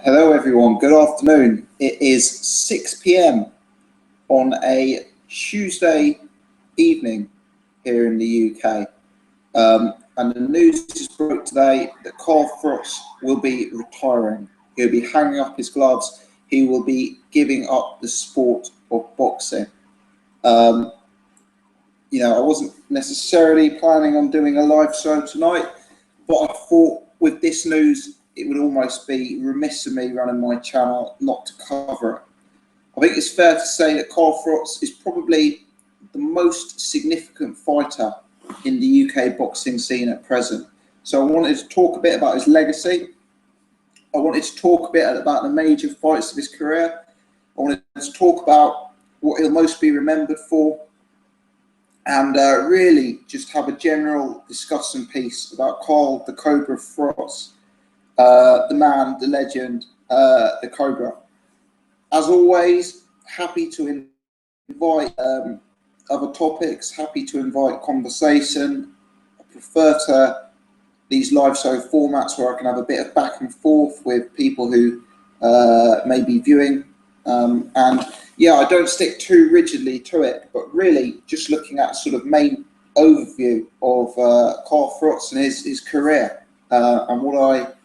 Hello everyone, good afternoon. It is 6 p.m. on a Tuesday evening here in the UK. And the news just broke today that Carl Froch will be retiring. He'll be hanging up his gloves. He will be giving up the sport of boxing. I wasn't necessarily planning on doing a live show tonight, but I thought with this news, it would almost be remiss of me running my channel not to cover it. I think it's fair to say that Carl Froch is probably the most significant fighter in the UK boxing scene at present. So I wanted to talk a bit about his legacy. I wanted to talk a bit about the major fights of his career. I wanted to talk about what he'll most be remembered for, and really just have a general discussion piece about Carl the Cobra Froch. The man, the legend, the Cobra. As always, happy to invite other topics, happy to invite conversation. I prefer to these live show formats where I can have a bit of back and forth with people who may be viewing. And yeah, I don't stick too rigidly to it, but really just looking at sort of main overview of Carl Froch and his career and what I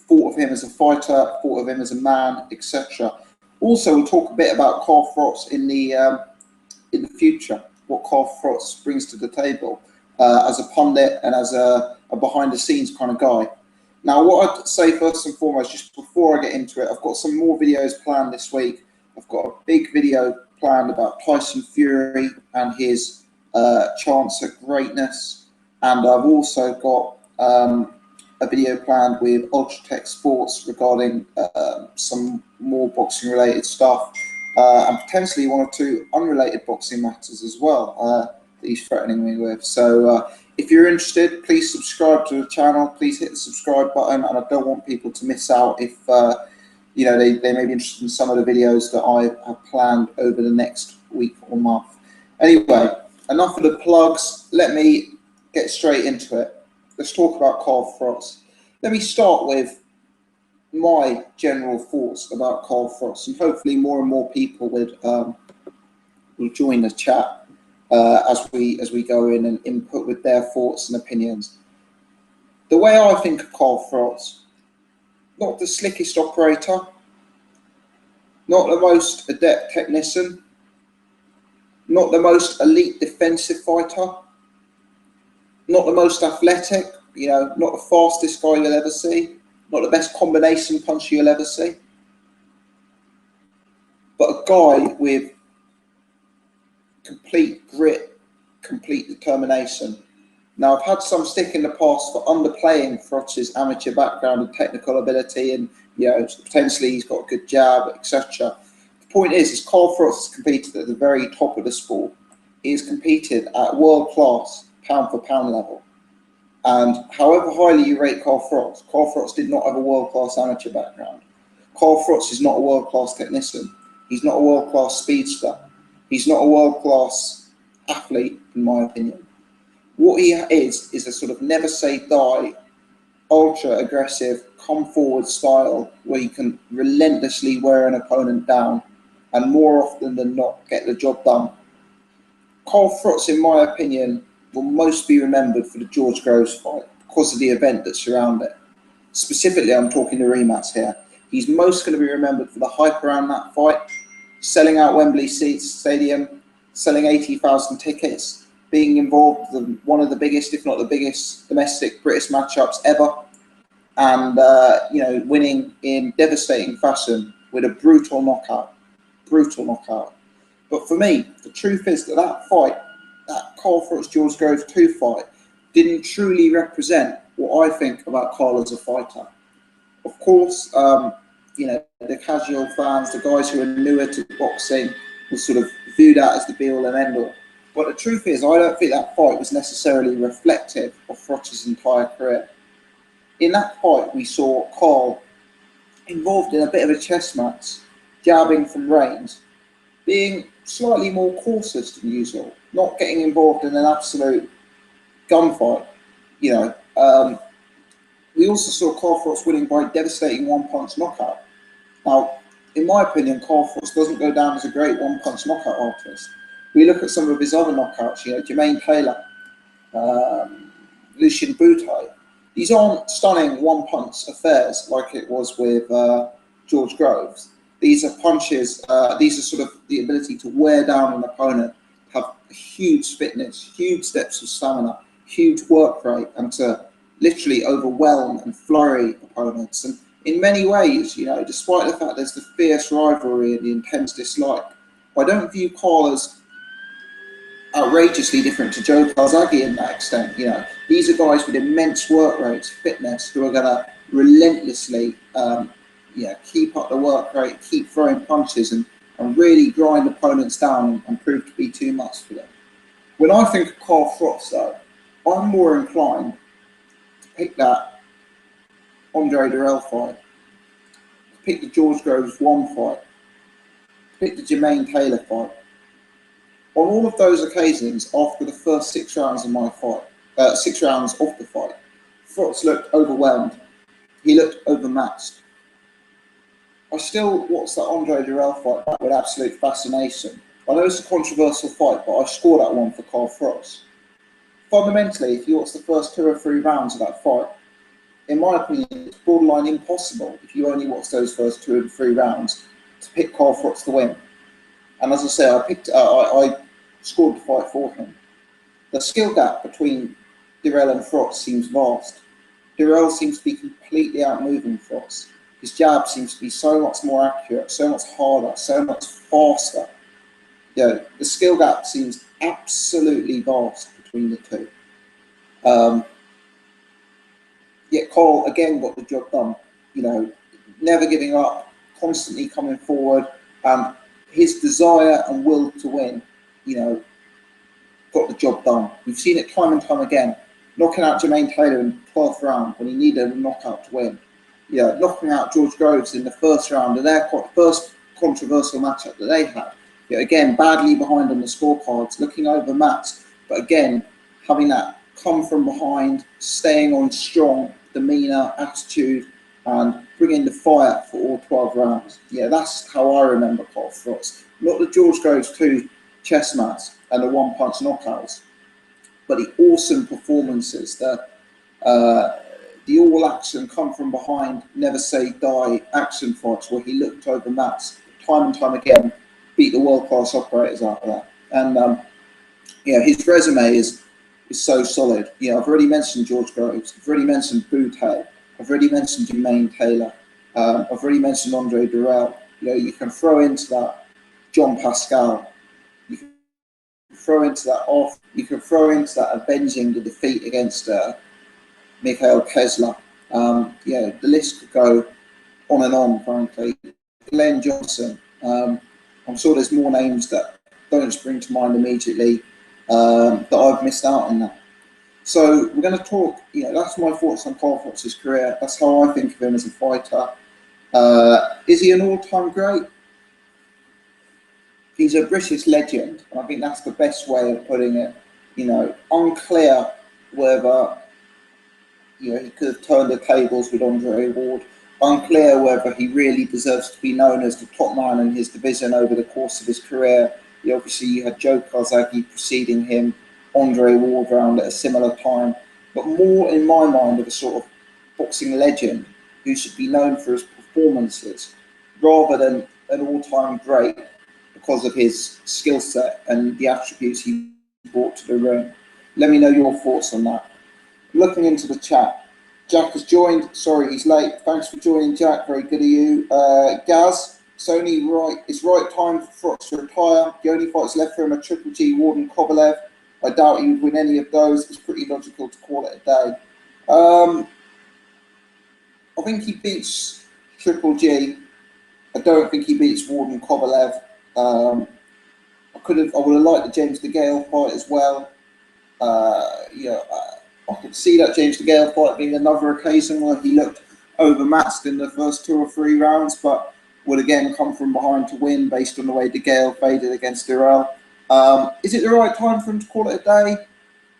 thought of him as a fighter, thought of him as a man, etc. Also, we'll talk a bit about Carl Froch in the future, what Carl Froch brings to the table as a pundit and as a behind-the-scenes kind of guy. Now, what I'd say first and foremost, just before I get into it, I've got some more videos planned this week. I've got a big video planned about Tyson Fury and his chance at greatness, and I've also got a video planned with Ultratech Sports regarding some more boxing related stuff and potentially one or two unrelated boxing matters as well that he's threatening me with. So if you're interested, please subscribe to the channel, please hit the subscribe button, and I don't want people to miss out if they may be interested in some of the videos that I have planned over the next week or month. Anyway, enough of the plugs, let me get straight into it. Let's talk about Carl Froch. Let me start with my general thoughts about Carl Froch, and hopefully more and more people will join the chat as we go in and input with their thoughts and opinions. The way I think of Carl Froch, not the slickest operator, not the most adept technician, not the most elite defensive fighter, not the most athletic, not the fastest guy you'll ever see, not the best combination puncher you'll ever see, but a guy with complete grit, complete determination. Now, I've had some stick in the past for underplaying Froch's amateur background and technical ability, and potentially he's got a good jab, etc. The point is Carl Froch has competed at the very top of the sport. He has competed at world-class pound-for-pound level. And however highly you rate Carl Froch did not have a world-class amateur background. Carl Froch is not a world-class technician. He's not a world-class speedster. He's not a world-class athlete, in my opinion. What he is a sort of never say die, ultra-aggressive, come-forward style where he can relentlessly wear an opponent down and more often than not get the job done. Carl Froch, in my opinion, will most be remembered for the George Groves fight because of the event that surrounded it. Specifically, I'm talking the rematch here. He's most going to be remembered for the hype around that fight, selling out Wembley Stadium, selling 80,000 tickets, being involved in one of the biggest, if not the biggest, domestic British matchups ever, and winning in devastating fashion with a brutal knockout. But for me, the truth is that fight, that Carl Froch George Groves 2 fight, didn't truly represent what I think about Carl as a fighter. Of course, the casual fans, the guys who are newer to boxing, will sort of view that as the be-all and end-all. But the truth is, I don't think that fight was necessarily reflective of Froch's entire career. In that fight, we saw Carl involved in a bit of a chess match, jabbing from range, being slightly more cautious than usual, not getting involved in an absolute gunfight. We also saw Carl Froch winning by devastating one-punch knockout. Now, in my opinion, Carl Froch doesn't go down as a great one-punch knockout artist. We look at some of his other knockouts, Jermaine Taylor, Lucien Bouteille. These aren't stunning one-punch affairs like it was with George Groves. These are punches, these are sort of the ability to wear down an opponent, have huge fitness, huge depths of stamina, huge work rate, and to literally overwhelm and flurry opponents. And in many ways, despite the fact there's the fierce rivalry and the intense dislike, I don't view Carl as outrageously different to Joe Calzaghe in that extent. These are guys with immense work rates, fitness, who are going to relentlessly keep up the work rate, keep throwing punches, and really grind opponents down and prove to be too much for them. When I think of Carl Froch, though, I'm more inclined to pick that Andre Durrell fight, to pick the George Groves 1 fight, to pick the Jermaine Taylor fight. On all of those occasions, after the first 6 rounds of my fight, 6 rounds of the fight, Froch looked overwhelmed. He looked overmatched. I still watched that Andre Durrell fight with absolute fascination. I know it's a controversial fight, but I scored that one for Carl Froch. Fundamentally, if you watch the first 2 or 3 rounds of that fight, in my opinion, it's borderline impossible if you only watch those first 2 or 3 rounds to pick Carl Froch to win. And as I say, I scored the fight for him. The skill gap between Durrell and Froch seems vast. Durrell seems to be completely outmoving Froch. His jab seems to be so much more accurate, so much harder, so much faster. The skill gap seems absolutely vast between the two. Yet Carl again got the job done. Never giving up, constantly coming forward, and his desire and will to win, got the job done. We've seen it time and time again, knocking out Jermaine Taylor in the 12th round when he needed a knockout to win. Knocking out George Groves in the 1st round of their first controversial matchup that they had. Again, badly behind on the scorecards, looking overmatched, but again, having that come from behind, staying on strong demeanour, attitude, and bringing the fire for all 12 rounds. That's how I remember Carl Froch. Not the George Groves 2 chess match and the one-punch knockouts, but the awesome performances, the all-action, come from behind, never say die action fights where he looked overmatched time and time again, beat the world-class operators out of that. And his resume is so solid. I've already mentioned George Groves, I've already mentioned Bouteille, I've already mentioned Jermaine Taylor, I've already mentioned Andre Durrell. You can throw into that John Pascal, you can throw into that avenging the defeat against Mikhail Kessler. The list could go on and on, frankly. Glenn Johnson. I'm sure there's more names that don't spring to mind immediately that I've missed out on that. So we're going to talk, that's my thoughts on Carl Froch's career. That's how I think of him as a fighter. Is he an all-time great? He's a British legend, and I think that's the best way of putting it. Unclear whether he could have turned the tables with Andre Ward. Unclear whether he really deserves to be known as the top man in his division over the course of his career. Obviously, you had Joe Calzaghe preceding him, Andre Ward around at a similar time, but more in my mind of a sort of boxing legend who should be known for his performances rather than an all-time great because of his skill set and the attributes he brought to the ring. Let me know your thoughts on that. Looking into the chat, Jack has joined. Sorry, he's late. Thanks for joining, Jack. Very good of you. Gaz, it's right time for Froch to retire. The only fights left for him are Triple G, Ward and Kovalev. I doubt he would win any of those. It's pretty logical to call it a day. I think he beats Triple G. I don't think he beats Ward and Kovalev. I would have liked the James DeGale fight as well. I could see that James DeGale fight being another occasion where he looked overmatched in the first 2 or 3 rounds, but would again come from behind to win based on the way DeGale faded against Durrell. Is it the right time for him to call it a day?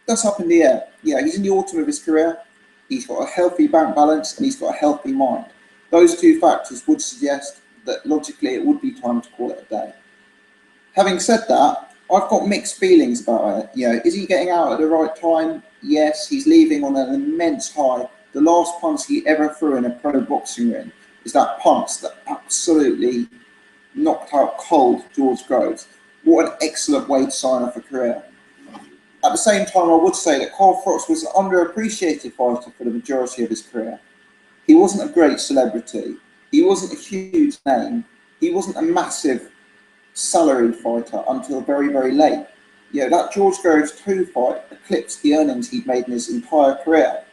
That's up in the air. He's in the autumn of his career. He's got a healthy bank balance and he's got a healthy mind. Those 2 factors would suggest that logically it would be time to call it a day. Having said that, I've got mixed feelings about it. You know, is he getting out at the right time? Yes, he's leaving on an immense high. The last punch he ever threw in a pro boxing ring is that punch that absolutely knocked out cold George Groves. What an excellent way to sign off a career. At the same time, I would say that Carl Froch was an underappreciated fighter for the majority of his career. He wasn't a great celebrity. He wasn't a huge name. He wasn't a massive salaried fighter until very, very late. You know, that George Groves 2 fight eclipsed the earnings he'd made in his entire career.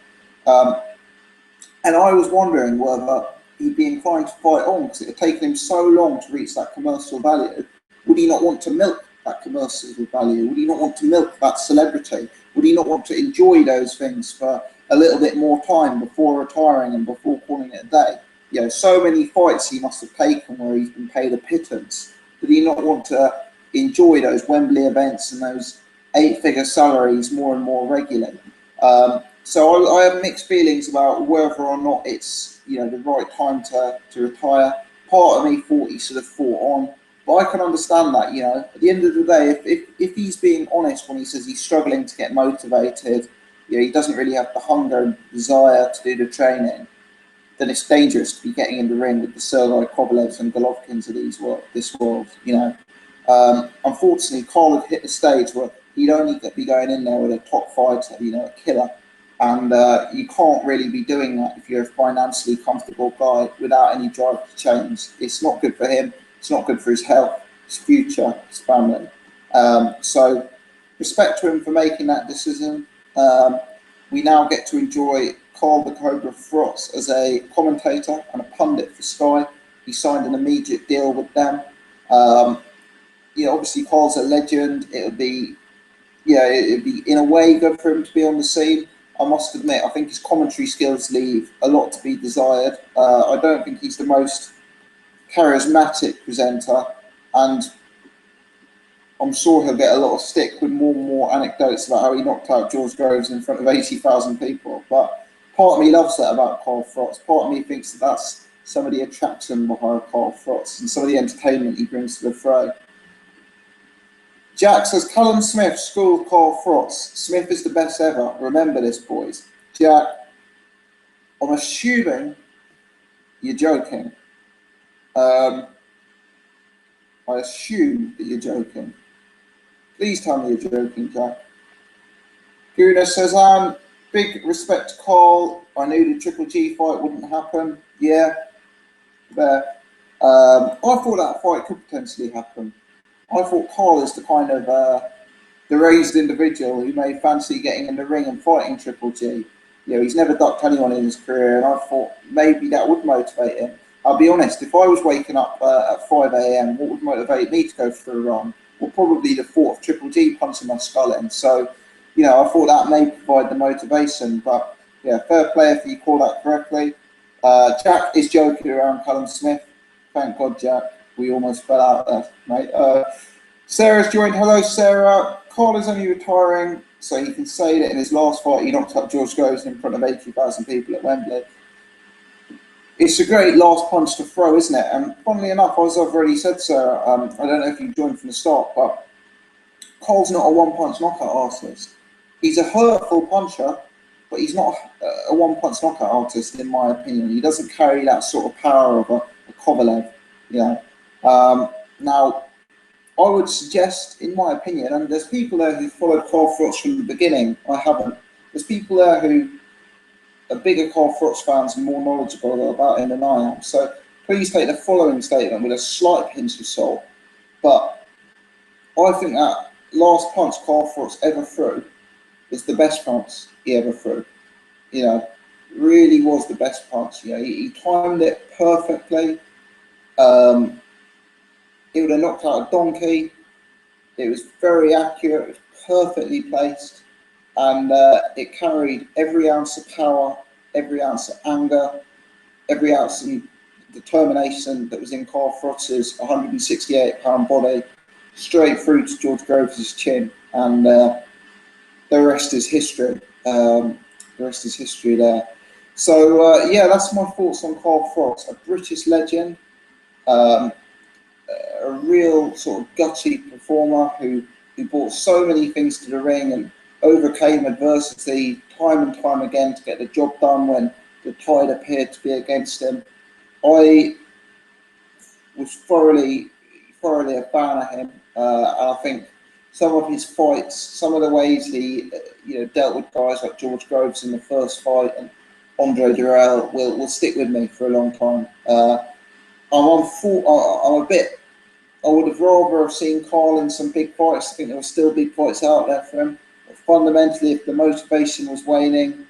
And I was wondering whether he'd be inclined to fight on, because it had taken him so long to reach that commercial value. Would he not want to milk that commercial value? Would he not want to milk that celebrity? Would he not want to enjoy those things for a little bit more time before retiring and before calling it a day? You know, so many fights he must have taken where he's been paid a pittance. Did he not want to enjoy those Wembley events and those 8-figure salaries more and more regularly? So I have mixed feelings about whether or not it's, you know, the right time to retire. Part of me thought he should have fought on, but I can understand that. You know, at the end of the day, if he's being honest when he says he's struggling to get motivated, you know, he doesn't really have the hunger and desire to do the training, then it's dangerous to be getting in the ring with the Sergei Kovalevs and Golovkins of this world. You know, unfortunately, Carl had hit the stage where he'd only be going in there with a top fighter, you know, a killer. And you can't really be doing that if you're a financially comfortable guy without any drive to change. It's not good for him. It's not good for his health, his future, his family. So respect to him for making that decision. We now get to enjoy Carl the Cobra Froch as a commentator and a pundit for Sky. He signed an immediate deal with them. You know, obviously Carl's a legend. It'd be in a way good for him to be on the scene. I must admit, I think his commentary skills leave a lot to be desired. I don't think he's the most charismatic presenter, and I'm sure he'll get a lot of stick with more and more anecdotes about how he knocked out George Groves in front of 80,000 people. But part of me loves that about Carl Froch. Part of me thinks that that's some of the attraction behind Carl Froch and some of the entertainment he brings to the fray. Jack says, Callum Smith schooled Carl Froch. Smith is the best ever. Remember this, boys. Jack, I'm assuming you're joking. I assume that you're joking. Please tell me you're joking, Jack. Guna says, big respect to Carl. I knew the Triple G fight wouldn't happen. Yeah, there. I thought that fight could potentially happen. I thought Carl is the kind of the raised individual who may fancy getting in the ring and fighting Triple G. You know, he's never ducked anyone in his career, and I thought maybe that would motivate him. I'll be honest, if I was waking up at 5 a.m, what would motivate me to go for a run? Well, probably the thought of Triple G punching my skull in. So, you know, I thought that may provide the motivation. But, yeah, fair play if you call that correctly. Jack is joking around Callum Smith. Thank God, Jack. We almost fell out there, mate. Sarah's joined. Hello, Sarah. Carl is only retiring, so he can say that in his last fight he knocked out George Groves in front of 80,000 people at Wembley. It's a great last punch to throw, isn't it? And funnily enough, as I've already said, Sarah, I don't know if you joined from the start, but Carl's not a one-punch knockout artist. He's a hurtful puncher, but he's not a one-punch knockout artist, in my opinion. He doesn't carry that sort of power of a Kovalev, you know. Now, I would suggest, in my opinion, and there's people there who followed Carl Froch from the beginning. I haven't. There's people there who are bigger Carl Froch fans and more knowledgeable about him than I am. So please take the following statement with a slight pinch of salt. But I think that last punch Carl Froch ever threw is the best punch he ever threw. You know, really was the best punch. You know, he timed it perfectly. It would have knocked out a donkey. It was very accurate. It was perfectly placed. And it carried every ounce of power, every ounce of anger, every ounce of determination that was in Carl Froch's 168-pound body, straight through to George Groves' chin. And the rest is history. The rest is history there. So, yeah, that's my thoughts on Carl Froch, a British legend. Um, a real sort of gutty performer who brought so many things to the ring and overcame adversity time and time again to get the job done when the tide appeared to be against him. I was thoroughly a fan of him, and I think some of his fights, some of the ways he dealt with guys like George Groves in the first fight and Andre Durrell will stick with me for a long time. I would have rather have seen Carl in some big fights. I think there were still big fights out there for him. But fundamentally, if the motivation was waning,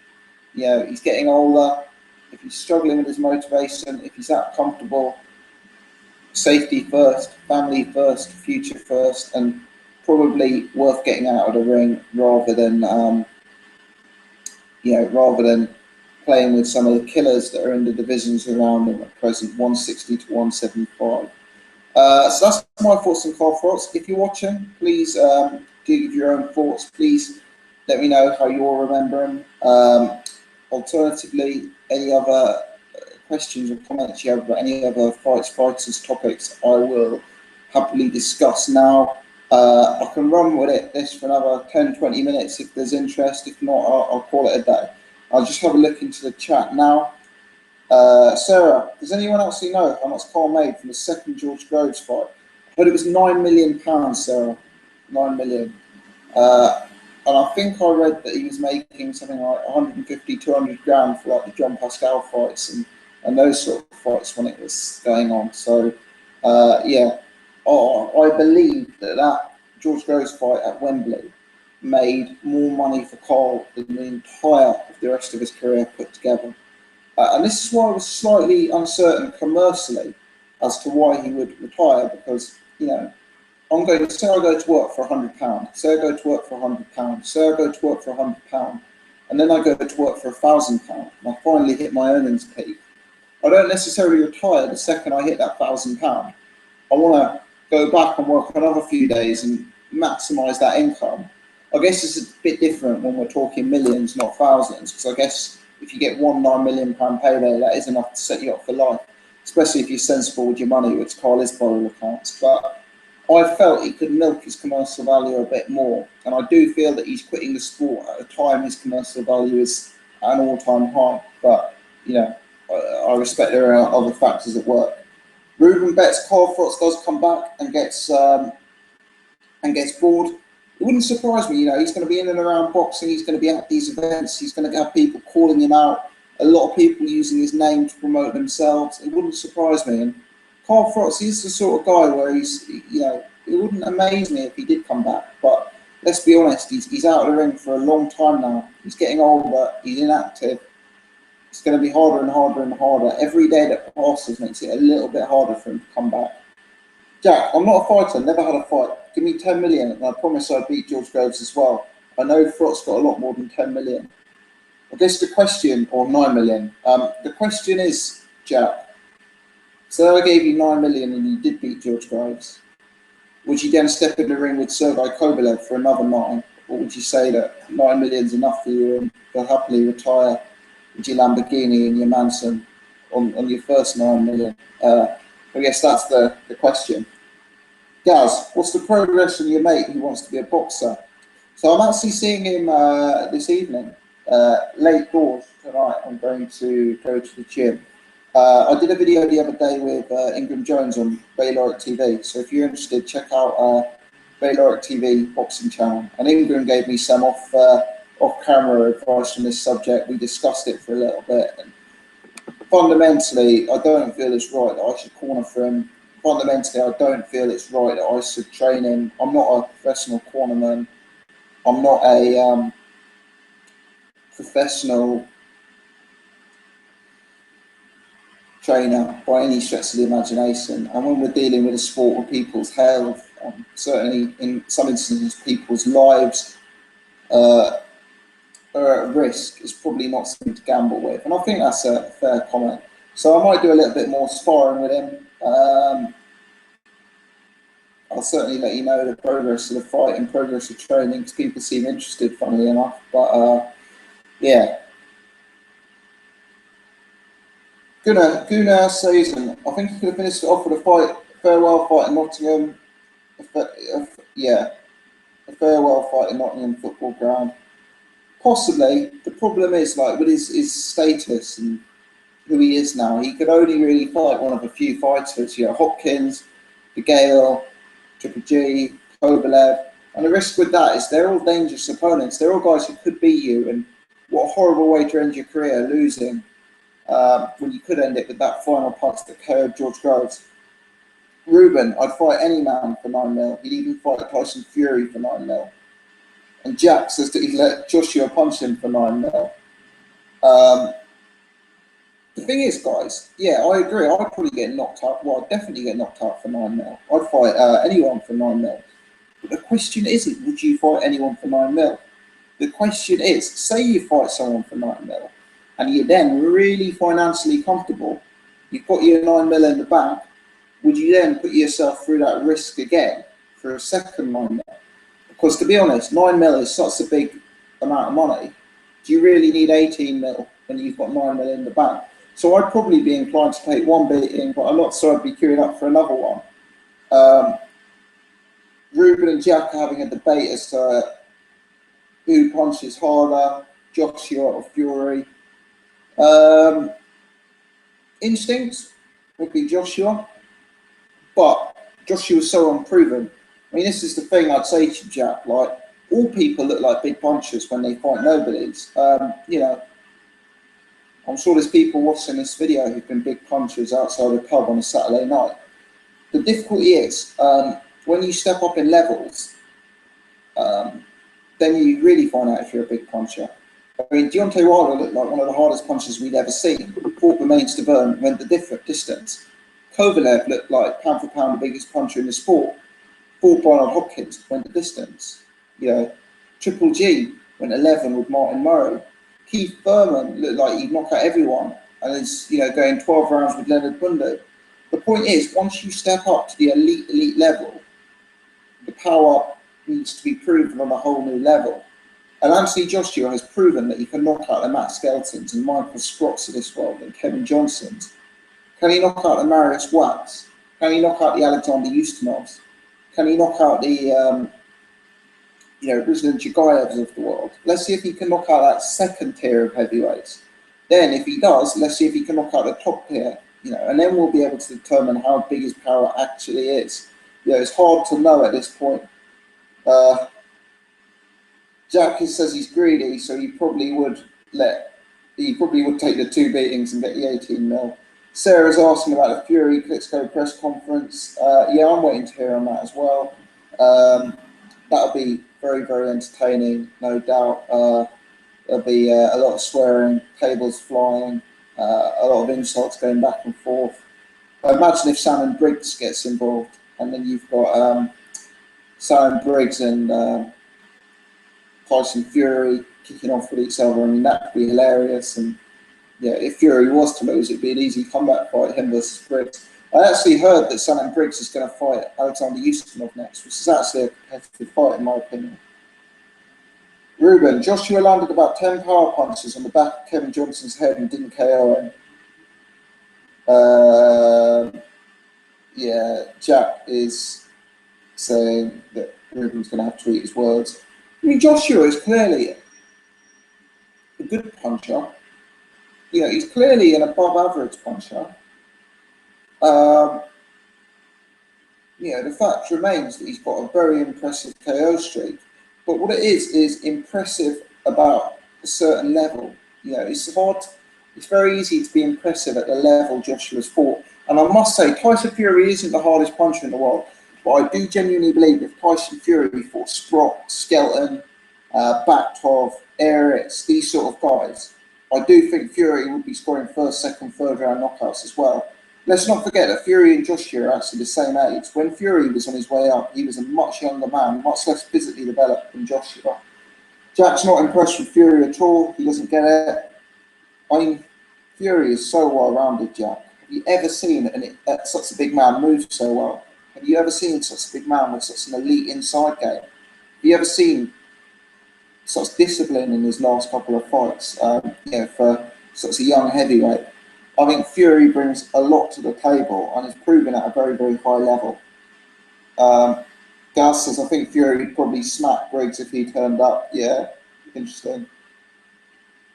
he's getting older. If he's struggling with his motivation, if he's that comfortable, safety first, family first, future first, and probably worth getting out of the ring rather than playing with some of the killers that are in the divisions around him at present, 160 to 175. So that's my thoughts on Carl Froch. If you're watching, please give your own thoughts. Please let me know how you're remembering. Alternatively, any other questions or comments you have about any other fighters, topics, I will happily discuss now. I can run with this for another 10-20 minutes if there's interest. If not, I'll call it a day. I'll just have a look into the chat now. Sarah, does anyone else know how much Carl made from the second George Groves fight? I heard it was £9 million, Sarah. 9 million. And I think I read that he was making something like 150, 200 grand for like the John Pascal fights and those sort of fights when it was going on. So, I believe that George Groves fight at Wembley made more money for Carl than the entire of the rest of his career put together. And this is why I was slightly uncertain commercially as to why he would retire, because, say I go to work for £100, say I go to work for £100, say I go to work for £100, and then I go to work for £1,000, and I finally hit my earnings peak. I don't necessarily retire the second I hit that £1,000. I want to go back and work another few days and maximise that income. I guess it's a bit different when we're talking millions, not thousands, because I guess if you get one £9 million payday, that is enough to set you up for life, especially if you're sensible with your money, which Carl is by all accounts. But I felt he could milk his commercial value a bit more, and I do feel that he's quitting the sport at a time his commercial value is at an all-time high. But I respect there are other factors at work. Ruben bets Carl Froch does come back and gets bored. It wouldn't surprise me. He's going to be in and around boxing. He's going to be at these events. He's going to have people calling him out. A lot of people using his name to promote themselves. It wouldn't surprise me. And Carl Froch, he's the sort of guy where he's, it wouldn't amaze me if he did come back. But let's be honest, he's out of the ring for a long time now. He's getting older. He's inactive. It's going to be harder and harder and harder. Every day that passes makes it a little bit harder for him to come back. Jack, I'm not a fighter, never had a fight. Give me 10 million and I promise I'd beat George Groves as well. I know Froch's got a lot more than 10 million. I guess the question, or 9 million, the question is, Jack, so I gave you 9 million and you did beat George Groves. Would you then step in the ring with Sergei Kovalev for another 9? Or would you say that 9 million is enough for you and you'll happily retire with your Lamborghini and your Manson on your first 9 million? I guess that's the question. Gaz, what's the progress on your mate who wants to be a boxer? So I'm actually seeing him this evening, late doors tonight. I'm going to go to the gym. I did a video the other day with Ingram Jones on Bayloric TV. So if you're interested, check out Bayloric TV boxing channel. And Ingram gave me some off-camera advice on this subject. We discussed it for a little bit. And fundamentally, I don't feel it's right that I should corner for him. Fundamentally, I don't feel it's right that I should train him. I'm not a professional cornerman. I'm not a professional trainer by any stretch of the imagination. And when we're dealing with a sport with people's health, certainly in some instances people's lives are at risk, it's probably not something to gamble with. And I think that's a fair comment. So I might do a little bit more sparring with him. I'll certainly let you know the progress of the fight and progress of training because people seem interested, funnily enough. But yeah. Gunnar season. I think he could have finished it off with a farewell fight in Nottingham. Yeah, a farewell fight in Nottingham football ground. Possibly. The problem is, like, with his status and who he is now, he could only really fight one of a few fighters. You know, Hopkins, the Gale, Triple G, Kovalev. And the risk with that is they're all dangerous opponents. They're all guys who could beat you. And what a horrible way to end your career, losing when you could end it with that final punch that KO'd George Groves. Ruben, I'd fight any man for 9 mil. He'd even fight Tyson Fury for 9 mil. And Jack says that he'd let Joshua punch him for 9 mil. The thing is, guys, yeah, I agree. I'd probably get knocked out. Well, I'd definitely get knocked out for 9 mil. I'd fight anyone for 9 mil. But the question isn't, would you fight anyone for 9 mil? The question is, say you fight someone for 9 mil, and you're then really financially comfortable, you've got your 9 mil in the bank, would you then put yourself through that risk again for a second 9 mil? Because to be honest, 9 mil is such a big amount of money. Do you really need 18 mil when you've got 9 mil in the bank? So I'd probably be inclined to take one beating, but I'm not sure I'd be queuing up for another one. Ruben and Jack are having a debate as to who punches harder, Joshua or Fury. Instincts would be Joshua, but Joshua's so unproven. I mean, this is the thing I'd say to Jack, like, all people look like big punchers when they fight nobodies. You know, I'm sure there's people watching this video who've been big punchers outside a pub on a Saturday night. The difficulty is, when you step up in levels, then you really find out if you're a big puncher. I mean, Deontay Wilder looked like one of the hardest punchers we'd ever seen. Fought the main Stavern, went the different distance. Kovalev looked like pound for pound the biggest puncher in the sport. Fought Bernard Hopkins, went the distance. You know, Triple G went 11 with Martin Murray. Keith Thurman looked like he'd knock out everyone, and is, you know, going 12 rounds with Leonard Bundu. The point is, once you step up to the elite level, the power needs to be proven on a whole new level. And Anthony Joshua has proven that he can knock out the Matt Skeltons and Michael Scrotts of this world and Kevin Johnsons. Can he knock out the Marius Watts? Can he knock out the Alexander Ustinovs? Can he knock out the Ruslan Chigayevs of the world? Let's see if he can knock out that second tier of heavyweights. Then, if he does, let's see if he can knock out the top tier. You know, and then we'll be able to determine how big his power actually is. You know, it's hard to know at this point. Jack says he's greedy, so he probably would take the 2 beatings and get the 18 mil. Sarah's asking about the Fury Klitschko press conference. Yeah, I'm waiting to hear on that as well. That'll be very, very entertaining, no doubt. There'll be a lot of swearing, tables flying, a lot of insults going back and forth. Imagine if Shannon Briggs gets involved, and then you've got Shannon Briggs and Tyson Fury kicking off with each other. I mean, that would be hilarious. And yeah, if Fury was to lose, it'd be an easy comeback fight, him versus Briggs. I actually heard that Shannon Briggs is going to fight Alexander Ustinov next, which is actually a competitive fight in my opinion. Ruben, Joshua landed about 10 power punches on the back of Kevin Johnson's head and didn't KO him. Yeah, Jack is saying that Ruben's going to have to eat his words. I mean, Joshua is clearly a good puncher. You know, he's clearly an above average puncher. You know, the fact remains that he's got a very impressive KO streak. But what it is impressive about a certain level. You know, it's very easy to be impressive at the level Joshua's fought. And I must say, Tyson Fury isn't the hardest puncher in the world. But I do genuinely believe if Tyson Fury fought Sprott, Skelton, Baktov, Eretz, these sort of guys, I do think Fury would be scoring first, second, third round knockouts as well. Let's not forget that Fury and Joshua are actually the same age. When Fury was on his way up, he was a much younger man, much less physically developed than Joshua. Jack's not impressed with Fury at all. He doesn't get it. I mean, Fury is so well-rounded, Jack. Have you ever seen such a big man move so well? Have you ever seen such a big man with such an elite inside game? Have you ever seen such discipline in his last couple of fights, you know, for such a young heavyweight? I think Fury brings a lot to the table and is proven at a very, very high level. Gus says, I think Fury would probably smack Briggs if he turned up. Yeah, interesting.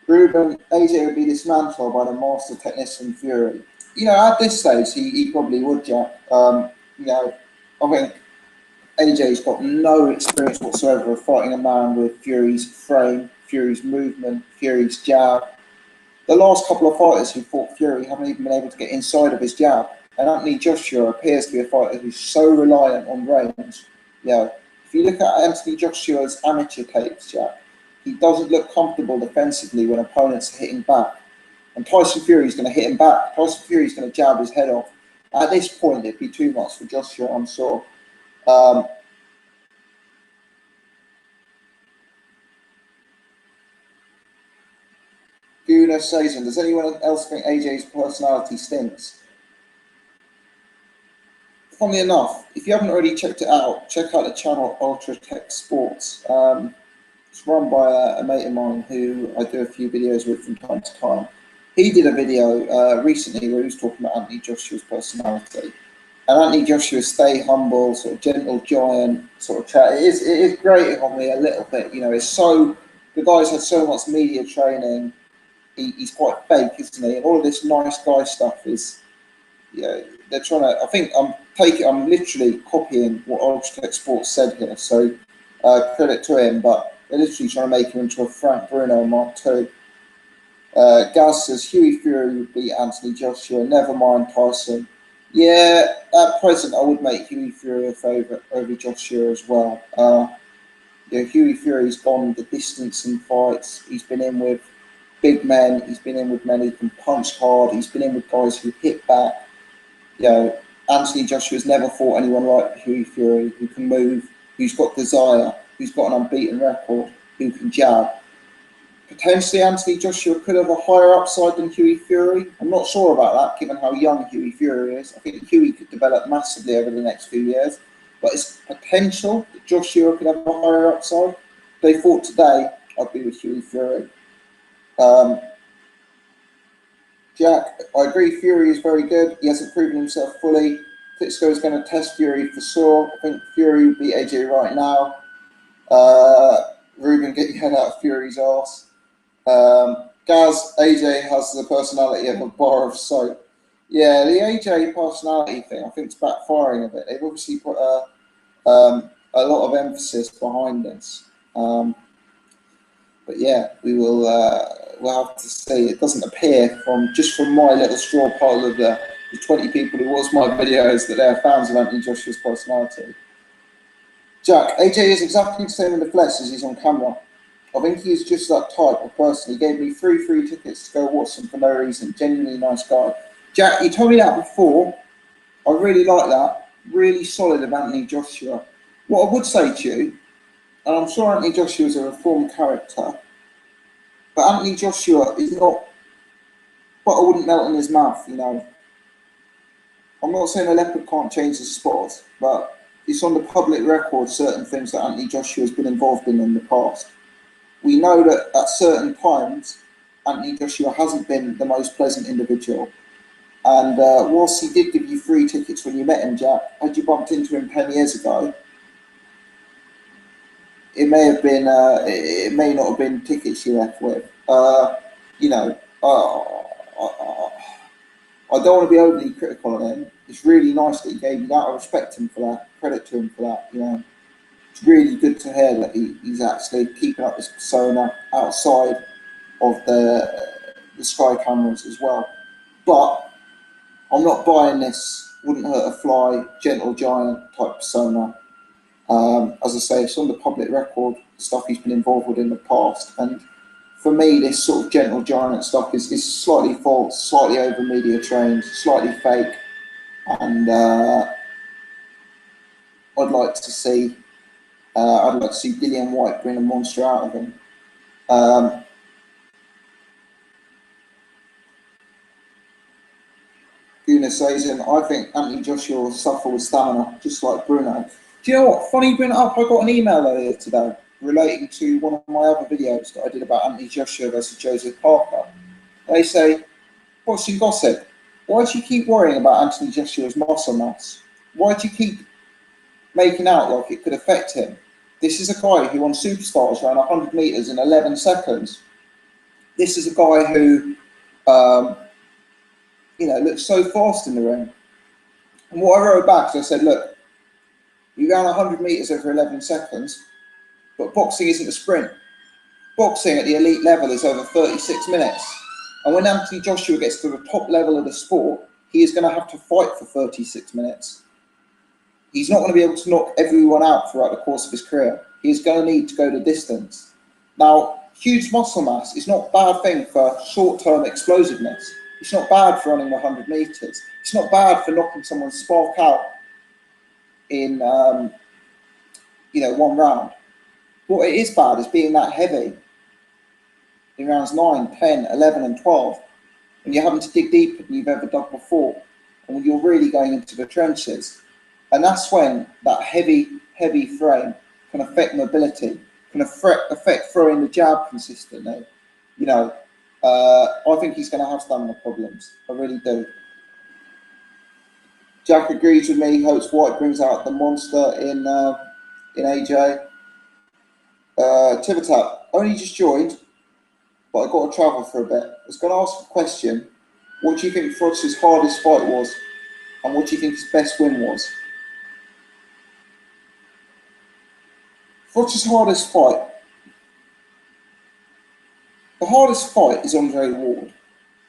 Ruben, AJ would be dismantled by the master technician Fury. You know, at this stage, he probably would, Jack. You know, I think AJ's got no experience whatsoever of fighting a man with Fury's frame, Fury's movement, Fury's jab. The last couple of fighters who fought Fury haven't even been able to get inside of his jab. And Anthony Joshua appears to be a fighter who's so reliant on range. You know, if you look at Anthony Joshua's amateur tapes, Jack, he doesn't look comfortable defensively when opponents are hitting back. And Tyson Fury's going to hit him back. Tyson Fury's going to jab his head off. At this point, it'd be too much for Joshua, I'm sure. Guna Sazen, does anyone else think AJ's personality stinks? Funnily enough, if you haven't already checked it out, check out the channel Ultra Tech Sports. It's run by a mate of mine who I do a few videos with from time to time. He did a video recently where he was talking about Anthony Joshua's personality. And Anthony Joshua, stay humble, sort of gentle giant sort of chat. It is grating on me a little bit. You know, it's so, the guy's had so much media training. He's quite fake, isn't he? And all of this nice guy stuff is, you know, they're trying to, I think I'm literally copying what Ultra Tech Sports said here. So credit to him, but they're literally trying to make him into a Frank Bruno Mark II. Gaz says Hughie Fury would beat Anthony Joshua, never mind Tyson. Yeah, at present I would make Hughie Fury a favourite over Joshua as well. Yeah, Hughie Fury's gone the distance in fights. He's been in with big men. He's been in with men who can punch hard. He's been in with guys who hit back. You know, Anthony Joshua's never fought anyone like Hughie Fury, who can move, who's got desire, who's got an unbeaten record, who can jab. Potentially, Anthony Joshua could have a higher upside than Hughie Fury. I'm not sure about that, given how young Hughie Fury is. I think Hughie could develop massively over the next few years. But it's potential that Joshua could have a higher upside. If they fought today, I'd be with Hughie Fury. Jack, I agree, Fury is very good. He hasn't proven himself fully. Klitschko is going to test Fury for sure. I think Fury would beat AJ right now. Ruben, get your head out of Fury's arse. Gaz, AJ has the personality of a bar of soap. Yeah, the AJ personality thing, I think it's backfiring a bit. They've obviously put a lot of emphasis behind this. But yeah, we'll have to see. It doesn't appear from my little straw pile of the 20 people who watch my videos that they're fans of Anthony Joshua's personality. Jack, AJ is exactly the same in the flesh as he's on camera. I think he's just that type of person. He gave me 3 free tickets to go watch him for no reason. Genuinely nice guy. Jack, you told me that before. I really like that. Really solid of Anthony Joshua. What I would say to you, and I'm sure Anthony Joshua is a reformed character, but Anthony Joshua is not, but I wouldn't melt in his mouth, you know. I'm not saying a leopard can't change his spot, but it's on the public record certain things that Anthony Joshua has been involved in the past. We know that at certain times, Anthony Joshua hasn't been the most pleasant individual. And whilst he did give you free tickets when you met him, Jack, had you bumped into him 10 years ago, it may have been, it may not have been tickets you left with. You know, I don't want to be overly critical of him. It's really nice that he gave you that. I respect him for that. Credit to him for that. You know, it's really good to hear that he's actually keeping up this persona outside of the Sky cameras as well. But I'm not buying this wouldn't hurt a fly, gentle giant type persona. As I say, it's on the public record, stuff he's been involved with in the past. And for me, this sort of gentle giant stuff is slightly false, slightly over media trained, slightly fake. And I'd like to see Dillian White bring a monster out of him. Guna says, I think Anthony Joshua will suffer with stamina, just like Bruno. Do you know what? Funny you bring it up. I got an email earlier today relating to one of my other videos that I did about Anthony Joshua versus Joseph Parker. They say, Boxing gossip. Why do you keep worrying about Anthony Joshua's muscle mass? Why do you keep making out like it could affect him? This is a guy who on Superstars ran 100 meters in 11 seconds. This is a guy who, looks so fast in the ring. And what I wrote back is I said, look, you ran 100 meters over 11 seconds, but boxing isn't a sprint. Boxing at the elite level is over 36 minutes. And when Anthony Joshua gets to the top level of the sport, he is going to have to fight for 36 minutes. He's not going to be able to knock everyone out throughout the course of his career. He's going to need to go the distance. Now, huge muscle mass is not a bad thing for short-term explosiveness. It's not bad for running 100 meters. It's not bad for knocking someone's spark out in, one round. What it is bad is being that heavy in rounds 9, 10, 11, and 12, when you're having to dig deeper than you've ever dug before, and when you're really going into the trenches. And that's when that heavy frame can affect mobility, can affect throwing the jab consistently. I think he's going to have stamina problems. I really do. Jack agrees with me. Hopes White brings out the monster in AJ. Tivertap, only just joined, but I got to travel for a bit. I was going to ask a question. What do you think Froch's hardest fight was? And what do you think his best win was? Froch's hardest fight. The hardest fight is Andre Ward.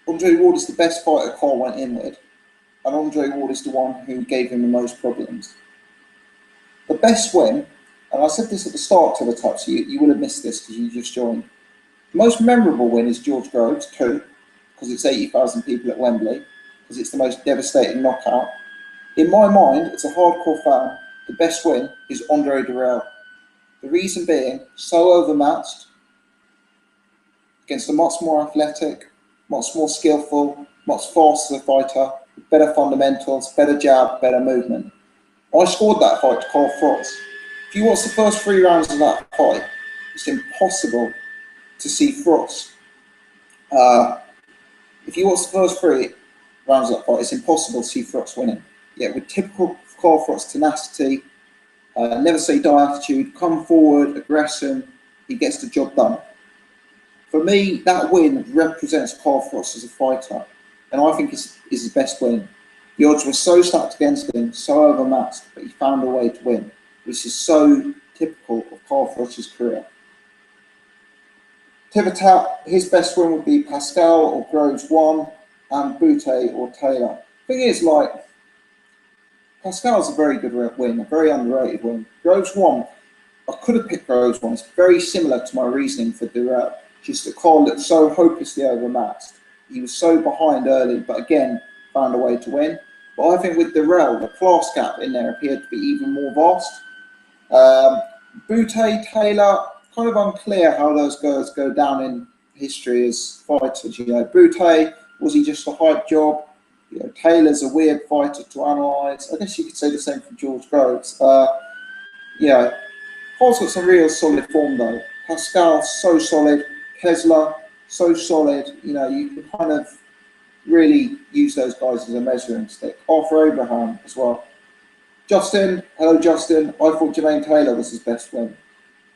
Andre Ward is the best fighter Carl went in with. And Andre Ward is the one who gave him the most problems. The best win, and I said this at the start to the top, so you will have missed this because you just joined. The most memorable win is George Groves, 2, because it's 80,000 people at Wembley, because it's the most devastating knockout. In my mind, as a hardcore fan, the best win is Andre Durrell. The reason being, so overmatched, against a much more athletic, much more skillful, much faster fighter, with better fundamentals, better jab, better movement. I scored that fight to Carl Froch. If you watch the first 3 rounds of that fight, it's impossible to see Froch. If you watch the first 3 rounds of that fight, it's impossible to see Froch winning. Yet with typical Carl Froch tenacity, never say die attitude, come forward, aggression, he gets the job done. For me, that win represents Carl Froch as a fighter, and I think is his best win. The odds were so stacked against him, so overmatched, but he found a way to win, which is so typical of Carl Froch's career. Tivertap, his best win would be Pascal or Groves 1, and Boutte or Taylor. Thing is, Pascal's a very good win, a very underrated win. Groves 1, I could have picked Groves 1. It's very similar to my reasoning for Durrell. Just that Carl looked so hopelessly overmatched. He was so behind early, but again, found a way to win. But I think with Durrell, the class gap in there appeared to be even more vast. Boutte, Taylor, kind of unclear how those guys go down in history as fighters. Boutte, was he just a hype job? Taylor's a weird fighter to analyse. I guess you could say the same for George Groves. Carl's got some real solid form though. Pascal, so solid. Kessler, so solid. You can kind of really use those guys as a measuring stick. Arthur Abraham as well. Justin, hello Justin. I thought Jermaine Taylor was his best win.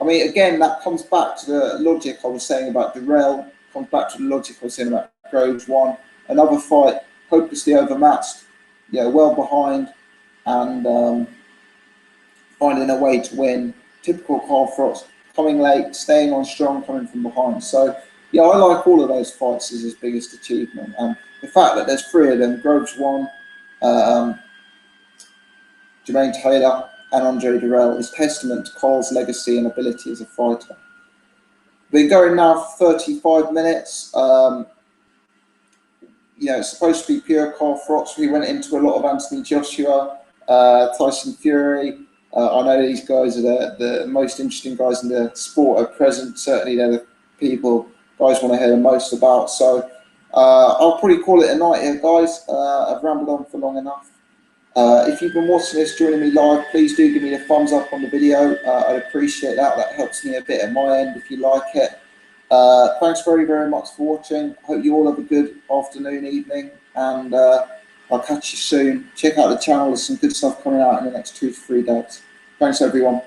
I mean, again, that comes back to the logic I was saying about Durrell, comes back to the logic I was saying about Groves 1. Another fight, hopelessly overmatched, well behind, and finding a way to win. Typical Carl Froch, coming late, staying on strong, coming from behind. So, I like all of those fights as his biggest achievement. And the fact that there's 3 of them, Groves 1, Jermaine Taylor, and Andre Durrell, is testament to Carl's legacy and ability as a fighter. We're going now for 35 minutes. It's supposed to be pure Carl Froch. We went into a lot of Anthony Joshua, Tyson Fury. I know these guys are the most interesting guys in the sport at present. Certainly they're the people guys want to hear the most about. So I'll probably call it a night here, guys. I've rambled on for long enough. If you've been watching this, joining me live, please do give me a thumbs up on the video. I'd appreciate that. That helps me a bit at my end if you like it. Thanks very, very much for watching. Hope you all have a good afternoon, evening, and I'll catch you soon. Check out the channel. There's some good stuff coming out in the next 2 to 3 days. Thanks, everyone.